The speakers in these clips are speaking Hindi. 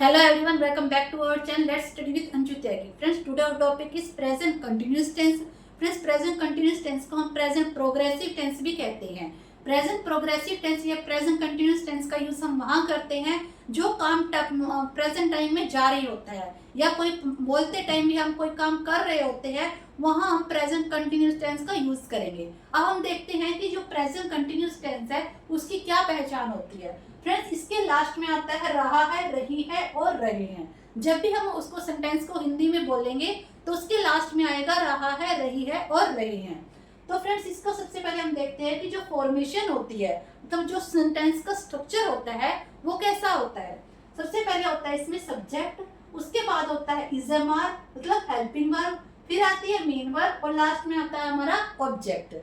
Hello everyone, welcome back to our channel. Let's study with Anju Tyagi. Friends, today our topic is present continuous tense. Friends, present continuous tense को हम present progressive tense भी कहते हैं. प्रेजेंट प्रोग्रेसिव टेंस या प्रेजेंट कंटिन्यूस टेंस का यूज हम वहां करते हैं जो काम प्रेजेंट टाइम में जारी होता है या कोई बोलते टाइम भी हम कोई काम कर रहे होते हैं, वहां हम प्रेजेंट कंटिन्यूस टेंस का यूज करेंगे. अब हम देखते हैं कि जो प्रेजेंट कंटिन्यूस टेंस है उसकी क्या पहचान होती है. फ्रेंड्स, इसके लास्ट में आता है रहा है, रही है और रहे हैं. जब भी हम उसको सेंटेंस को हिंदी में बोलेंगे तो उसके लास्ट में आएगा रहा है, रही है और रहे हैं. तो फ्रेंड्स, इसको सबसे पहले हम देखते हैं कि जो फॉर्मेशन होती है, मतलब जो सेंटेंस का स्ट्रक्चर होता है वो कैसा होता है. सबसे पहले होता है इसमें सब्जेक्ट, उसके बाद होता है इजमार मतलब हेल्पिंग वर्ब, फिर आती है मेन वर्ब और लास्ट में आता है हमारा ऑब्जेक्ट.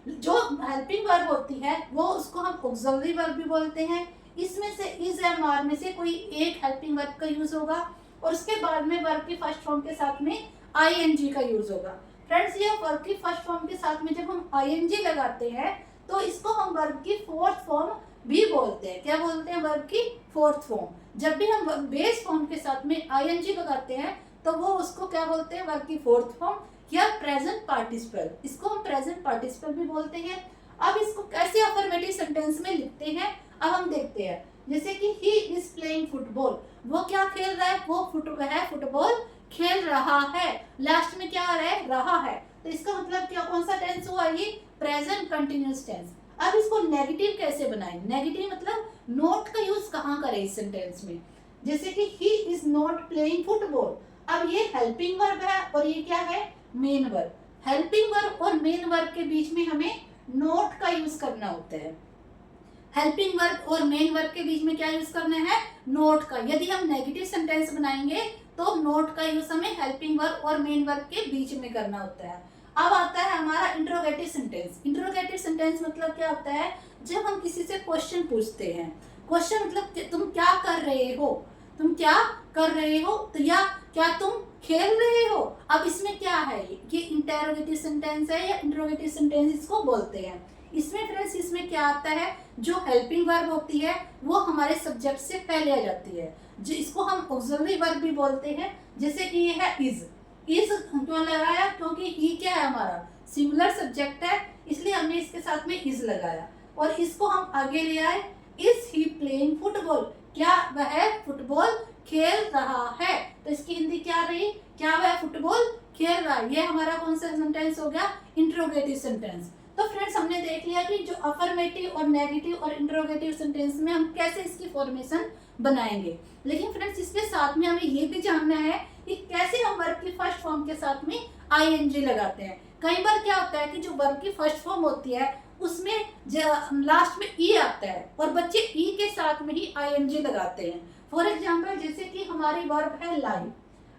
जो हेल्पिंग वर्ब होती है वो उसको हम ऑक्सिलरी वर्ब भी बोलते हैं. इसमें से इज एम आर में से कोई एक हेल्पिंग वर्ब का यूज होगा और उसके बाद में वर्ब की फर्स्ट फॉर्म के साथ में आईएनजी का यूज होगा. फ्रेंड्स, ये वर्ब की फर्स्ट फॉर्म के साथ में जब हम आईएनजी लगाते हैं तो इसको हम वर्ब की फोर्थ फॉर्म भी बोलते हैं. क्या बोलते हैं? वर्ब की फोर्थ फॉर्म. जब भी हम बेस फॉर्म के साथ में आईएनजी लगाते हैं तो वो उसको क्या बोलते हैं? वर्ब की फोर्थ फॉर्म या प्रेजेंट पार्टिसिपल. इसको हम प्रेजेंट पार्टिसिपल भी बोलते हैं. अब इसको कैसे अफर्मेटिव सेंटेंस में लिखते हैं अब हम देखते हैं. जैसे कि ही इज प्लेइंग फुटबॉल, वो क्या खेल रहा है? वो फुटबॉल खेल रहा है. लास्ट में क्या आ रहा है? रहा है. तो इसका मतलब क्या, कौन सा टेंस हुआ? ये प्रेजेंट कंटिन्यूअस टेंस. अब इसको नेगेटिव कैसे बनाएं? नेगेटिव मतलब नॉट का यूज कहाँ करें इस सेंटेंस में. जैसे कि he is not playing football. अब ये हेल्पिंग वर्ब है और ये क्या है? Main verb. हेल्पिंग वर्ब और मेन वर्ब के बीच में हमें नॉट का यूज करना होता है. हेल्पिंग वर्ब और मेन वर्ब के बीच में क्या यूज करना है? नोट का. यदि हम नेगेटिव सेंटेंस बनाएंगे तो नोट का यूज हमें हेल्पिंग वर्ब और मेन वर्ब के बीच में करना होता है. अब आता है हमारा इंट्रोगेटिव सेंटेंस. इंट्रोगेटिव सेंटेंस मतलब क्या होता है? जब हम किसी से क्वेश्चन पूछते हैं. क्वेश्चन मतलब तुम क्या कर रहे हो, तुम क्या कर रहे हो, तो या क्या तुम खेल रहे हो. अब इसमें क्या है? ये इंटेरोगेटिव सेंटेंस है या इंट्रोगेटिव सेंटेंस इसको बोलते हैं. इसमें फ्रेंड्स, इसमें क्या आता है? जो हेल्पिंग वर्ब होती है वो हमारे सब्जेक्ट से पहले आ जाती है, जो इसको हम ऑक्सिलरी वर्ब भी बोलते हैं. जैसे कि ये है इज. इज क्यों लगाया? क्योंकि ई क्या है? हमारा सिंगुलर सब्जेक्ट है, इसलिए हमने इसके साथ में इज लगाया. और इसको हम आगे ले आए. इज ही प्लेइंग फुटबॉल, क्या वह फुटबॉल खेल रहा है. तो इसकी हिंदी क्या रही? क्या वह फुटबॉल खेल रहा है. ये हमारा कौन सा सेंटेंस हो गया? Interrogative sentence. तो फ्रेंड्स, हमने देख लिया कि जो अफर्मेटिव और नेगेटिव और इंट्रोगेटिव सेंटेंस में हम कैसे इसकी फॉर्मेशन बनाएंगे. लेकिन फ्रेंड्स, इसके साथ में हमें ये भी जानना है कि कैसे हम वर्ब की फर्स्ट फॉर्म के साथ में आईएनजी लगाते हैं. कई बार क्या होता है कि जो वर्ब की फर्स्ट फॉर्म होती है उसमें लास्ट में ई आता है और बच्चे ई के साथ में ही आईएनजी लगाते हैं. फॉर एग्जाम्पल, जैसे कि हमारी वर्ब है लाई.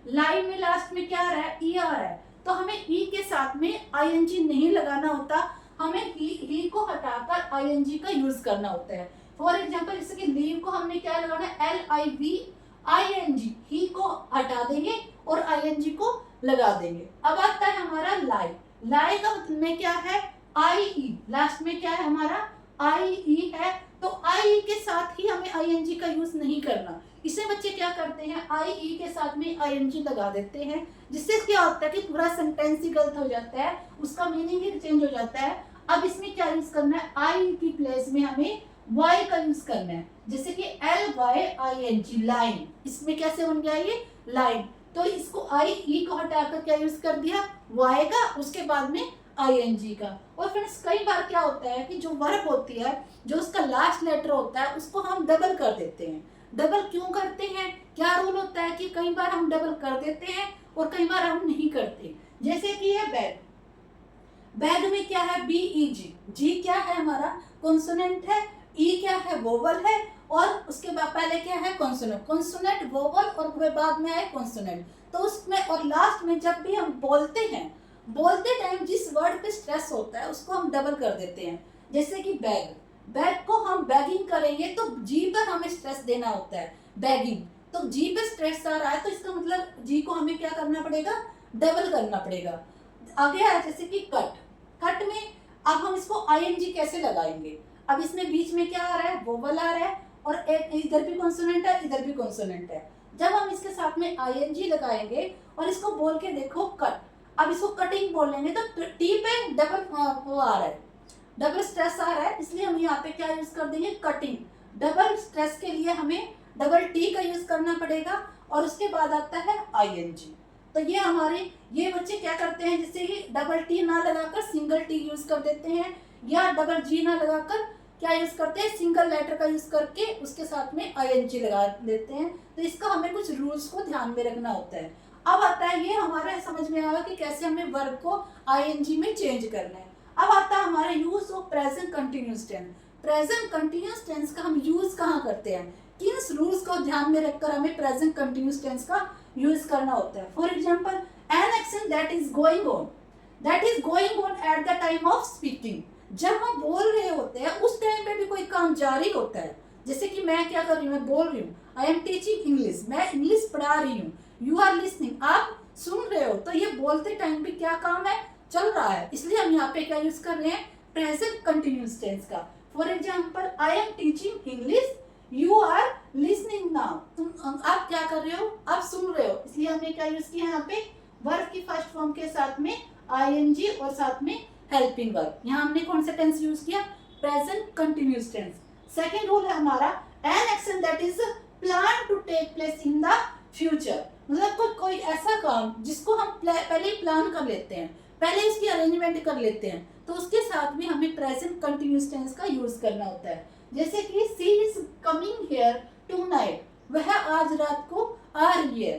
लाई में लास्ट में क्या आ रहा है? ई आ रहा है. तो हमें ई के साथ में आईएनजी नहीं लगाना होता, हमें ही को हटाकर आईएनजी का यूज करना होता है. फॉर एग्जांपल, जैसे कि लीव को हमने क्या लगाना है? L I V I N G. ही को हटा देंगे और आईएनजी को लगा देंगे. अब आता है हमारा लाई. लाई का मतलब में क्या है? आई ई. लास्ट में क्या है हमारा? आई ई है. तो आई ई के साथ ही हमें आईएनजी का यूज नहीं करना. इसे बच्चे क्या करते हैं? आई ई के साथ में आईएनजी लगा देते हैं, जिससे क्या होता है कि पूरा सेंटेंस ही गलत हो जाता है, उसका मीनिंग ही चेंज हो जाता है. अब इसमें क्या यूज करना है? आई की प्लेस में हमें वाई का यूज करना है. जैसे कि L Y I N G, line. इसमें कैसे बन गया ये? लाइन. तो इसको आई ई को हटाकर क्या यूज कर दिया? वाई का, उसके बाद में आईएनजी का. और फ्रेंड्स, कई बार क्या होता है कि जो वर्ब होती है, जो उसका लास्ट लेटर होता है, उसको हम डबल कर देते हैं. डबल क्यों करते हैं? क्या रूल होता है कि कई बार हम डबल कर देते हैं और कई बार हम नहीं करते. जैसे कि ये बैग. बैग में क्या है? बी ई जी. जी क्या है? हमारा कॉन्सोनेंट है. ई क्या है? वोवल है. और उसके बाद पहले क्या है? कॉन्सोनेंट. कॉन्सोनेंट, वोवल और बाद में आए कॉन्सोनेंट. तो उसमें और लास्ट में जब भी हम बोलते हैं, बोलते टाइम जिस वर्ड पे स्ट्रेस होता है उसको हम डबल कर देते हैं. जैसे कि बैग. बैग को हम बैगिंग करेंगे तो जी पर हमें स्ट्रेस देना होता है. बैगिंग. तो जी पे स्ट्रेस आ रहा है तो इसका मतलब जी को हमें क्या करना पड़ेगा? डबल करना पड़ेगा. आगे है जैसे कि कट. कट में अब हम इसको आईएनजी कैसे लगाएंगे? अब इसमें बीच में क्या आ रहा है? वोवल आ रहा है और एक इधर भी कॉन्सोनेंट है, इधर भी कॉन्सोनेंट है. जब हम इसके साथ में आईएनजी लगाएंगे और इसको बोल के देखो कट, अब इसको कटिंग बोलेंगे तो टी पे डबल वो आ रहा है, डबल स्ट्रेस आ रहा है, इसलिए हम यहाँ पे क्या यूज कर देंगे कटिंग। डबल स्ट्रेस के लिए हमें डबल टी का यूज करना पड़ेगा और उसके बाद आता है आईएनजी। तो ये हमारे ये बच्चे क्या करते हैं, जिससे कि डबल टी ना लगाकर सिंगल टी यूज कर देते हैं, या डबल जी ना लगाकर क्या यूज करते हैं, सिंगल लेटर का यूज करके उसके साथ में आईएनजी लगा देते हैं। तो इसका हमें कुछ रूल्स को ध्यान में रखना होता है। अब आता है ये हमारे समझ में आया कि कैसे हमें वर्ब को आईएनजी में चेंज करना है। अब आता है हमारा use of present continuous tense. Present continuous tense का हम यूज कहाँ करते हैं, किन रूल्स को ध्यान में रखकर हमें प्रेजेंट कंटिन्यूअस टेंस का यूज करना होता है। For example, N action that is going on at the time of speaking. जब हम बोल रहे होते हैं उस टाइम पे भी कोई काम जारी होता है। जैसे कि मैं क्या कर रही हूँ, मैं बोल रही हूँ, आई एम टीचिंग इंग्लिश, मैं इंग्लिश पढ़ा रही हूँ, यू आर लिसनिंग, आप सुन रहे हो। तो ये बोलते टाइम भी क्या काम है, चल रहा है, इसलिए हम यहाँ पे क्या यूज कर रहे हैं, प्रेजेंट कंटिन्यूअस टेंस का। For example, I am teaching English, you are listening now, तुम आप क्या कर रहे हो, आप सुन रहे हो, इसलिए हमने क्या यूज किया यहाँ पे वर्ब की फर्स्ट फॉर्म के साथ में आईएनजी और साथ में हेल्पिंग वर्ब। यहाँ हमने कौन सा टेंस यूज किया, present continuous tense. Second rule है हमारा, an action that is plan to take place in the future. मतलब कोई ऐसा काम जिसको हम पहले ही प्लान कर लेते हैं, पहले इसकी अरेंजमेंट कर लेते हैं, तो उसके साथ भी हमें प्रेजेंट कंटिन्यूअस टेंस का यूज करना होता है। जैसे कि सी इज कमिंग हियर टुनाइट, वह आज रात को आ रही है।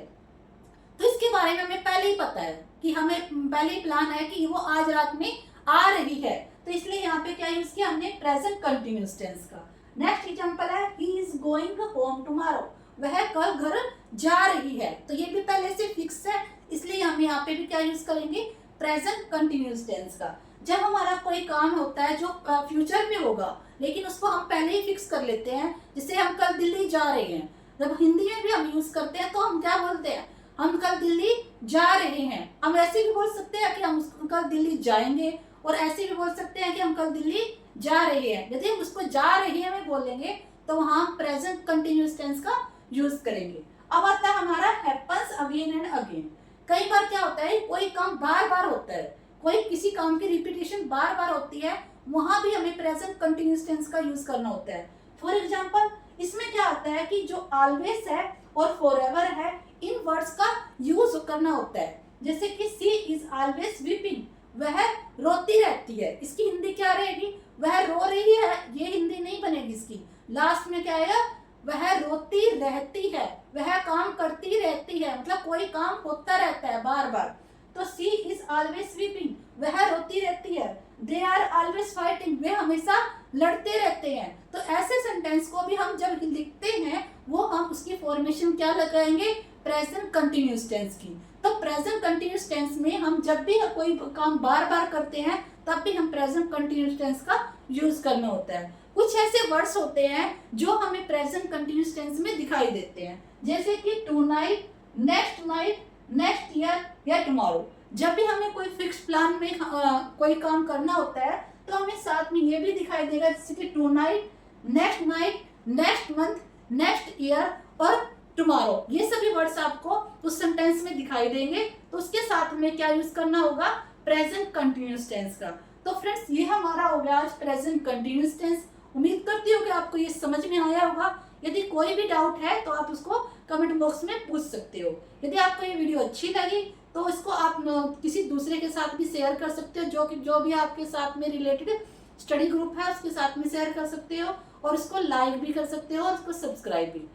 तो इसके बारे में हमें पहले ही पता है कि हमें पहले ही प्लान है कि वो आज रात में आ रही है, तो इसलिए यहाँ पे क्या यूज किया हमने, प्रेजेंट कंटिन्यूअस टेंस का। नेक्स्ट एग्जांपल है, he is going home tomorrow, वह कल घर जा रही है। तो ये भी पहले से फिक्स है, इसलिए हम यहाँ पे भी क्या यूज करेंगे, प्रेजेंट कंटिन्यूअस टेंस का। जब हमारा कोई काम होता है जो फ्यूचर में होगा, लेकिन उसको हम पहले ही फिक्स कर लेते हैं, जैसे हम कल दिल्ली जा रहे हैं, जब हिंदी में भी हम यूज करते हैं तो हम क्या बोलते हैं, हम कल दिल्ली जा रहे हैं। हम ऐसे भी बोल सकते हैं कि हम कल दिल्ली जाएंगे, और ऐसे भी बोल सकते हैं कि हम कल दिल्ली जा रहे हैं। यदि हम उसको जा रहे हैं में बोलेंगे तो वहां हम प्रेजेंट कंटिन्यूअस टेंस का यूज करेंगे। अब आता है हमारा हैपेंस अगेन एंड अगेन। कई बार क्या होता है, कोई काम बार बार होता है, कोई किसी काम की रिपीटेशन बार बार होती है, वहां भी हमें प्रेजेंट कंटिन्यूअस टेंस का यूज करना होता है। फॉर एग्जांपल, इसमें क्या आता है कि जो ऑलवेज है और फॉरएवर है, इन वर्ड्स का यूज करना होता है। जैसे कि सी इज ऑलवेज वीपिंग, वह रोती रहती है, इसकी हिंदी क्या रहेगी, वह रो रही है, ये हिंदी नहीं बनेगी इसकी। लास्ट में क्या आएगा, वह रोती रहती है, वह काम करती रहती है, मतलब कोई काम होता रहता है बार बार। तो सी इज ऑलवेज स्वीपिंग, वह रोती रहती है। दे आर ऑलवेज फाइटिंग, वे हमेशा लड़ते रहते हैं। तो ऐसे सेंटेंस को भी हम जब लिखते हैं, वो हम उसकी फॉर्मेशन क्या लगाएंगे, प्रेजेंट कंटिन्यूअस टेंस की। तो प्रेजेंट कंटिन्यूअस टेंस में हम जब भी कोई काम बार बार करते हैं, तब भी हम प्रेजेंट कंटिन्यूअस टेंस का यूज करना होता है। कुछ ऐसे वर्ड्स होते हैं जो हमें प्रेजेंट कंटिन्यूअस टेंस में दिखाई देते हैं, जैसे कि tonight, next night, next year या टुमारो। जब भी हमें कोई फिक्स प्लान में कोई काम करना होता है, तो हमें साथ में ये भी दिखाई देगा, जैसे कि tonight, next night, next month, next year और टुमारो। ये सभी वर्ड्स आपको उस सेंटेंस में दिखाई देंगे, तो उसके साथ में क्या यूज करना होगा, प्रेजेंट कंटिन्यूअस टेंस का। तो फ्रेंड्स, ये हमारा हो गया आज प्रेजेंट कंटिन्यूअस टेंस। उम्मीद करती हूँ कि आपको ये समझ में आया होगा। यदि कोई भी डाउट है तो आप उसको कमेंट बॉक्स में पूछ सकते हो। यदि आपको ये वीडियो अच्छी लगी तो इसको आप किसी दूसरे के साथ भी शेयर कर सकते हो, जो भी आपके साथ में रिलेटेड स्टडी ग्रुप है उसके साथ में शेयर कर सकते हो, और इसको लाइक भी कर सकते हो और उसको सब्सक्राइब भी।